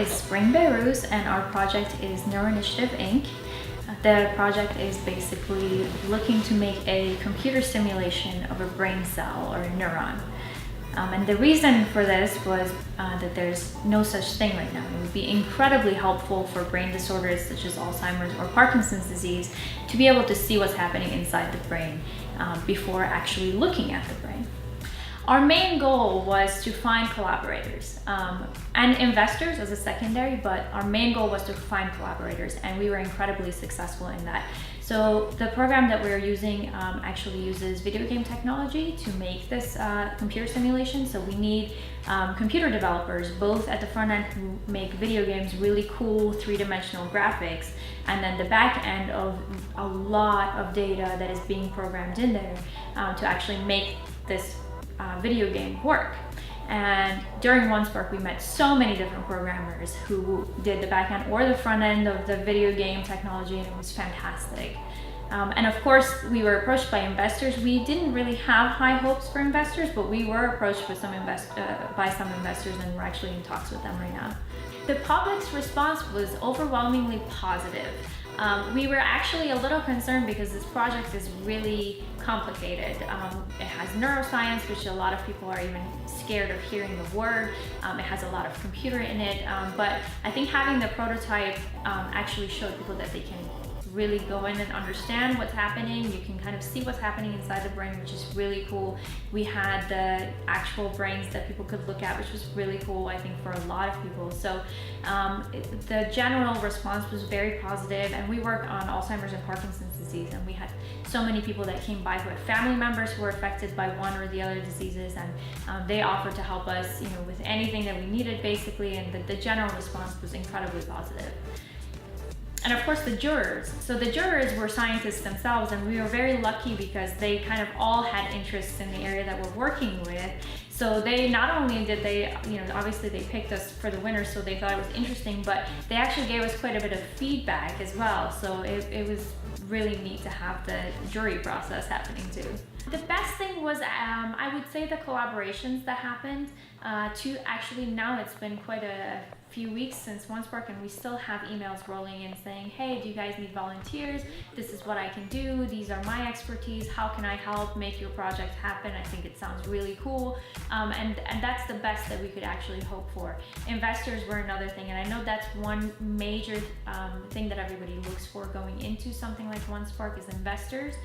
is Spring Beirut, and our project is Neuroinitiative Inc. The project is basically looking to make a computer simulation of a brain cell or a neuron. And the reason for this was that there's no such thing right now. It would be incredibly helpful for brain disorders such as Alzheimer's or Parkinson's disease to be able to see what's happening inside the brain before actually looking at the brain. Our main goal was to find collaborators and investors as a secondary, but our main goal was to find collaborators, and we were incredibly successful in that. So the program that we're using actually uses video game technology to make this computer simulation. So we need computer developers, both at the front end who make video games, really cool three-dimensional graphics, and then the back end of a lot of data that is being programmed in there to actually make this video game work. And during OneSpark, we met so many different programmers who did the back end or the front end of the video game technology, and it was fantastic. And of course, we were approached by investors. We didn't really have high hopes for investors, but we were approached by some investors, and we're actually in talks with them right now. The public's response was overwhelmingly positive. We were actually a little concerned because this project is really complicated. It has neuroscience, which a lot of people are even scared of hearing the word. It has a lot of computer in it, but I think having the prototype actually showed people that they can really go in and understand what's happening. You can kind of see what's happening inside the brain, which is really cool. We had the actual brains that people could look at, which was really cool, I think, for a lot of people. So the general response was very positive, and we work on Alzheimer's and Parkinson's disease, and we had so many people that came by who had family members who were affected by one or the other diseases, and they offered to help us, with anything that we needed, basically, and the general response was incredibly positive. And of course, the jurors. So the jurors were scientists themselves, and we were very lucky because they kind of all had interests in the area that we're working with. So they not only did they, obviously they picked us for the winner, so they thought it was interesting, but they actually gave us quite a bit of feedback as well. So it was really neat to have the jury process happening too. The best thing was, I would say, the collaborations that happened. Actually, now it's been quite a few weeks since OneSpark, and we still have emails rolling in saying, hey, do you guys need volunteers? This is what I can do. These are my expertise. How can I help make your project happen? I think it sounds really cool. And that's the best that we could actually hope for. Investors were another thing, and I know that's one major thing that everybody looks for going into something like OneSpark is investors.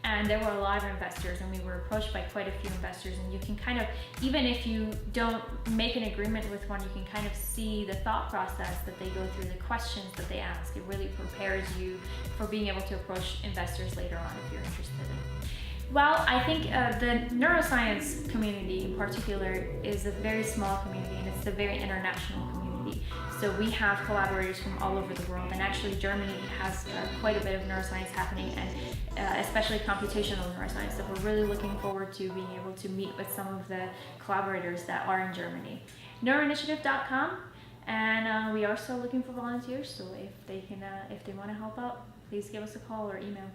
And there were a lot of investors, and we were approached by quite a few investors, and you can kind of, even if you don't make an agreement with one, you can kind of see the thought process that they go through, the questions that they ask. It really prepares you for being able to approach investors later on if you're interested in. Well, I think the neuroscience community in particular is a very small community, and it's a very international community. So we have collaborators from all over the world, and actually Germany has quite a bit of neuroscience happening, and especially computational neuroscience, that we're really looking forward to being able to meet with some of the collaborators that are in Germany. Neuroinitiative.com, and we are still looking for volunteers, so if they want to help out, please give us a call or email.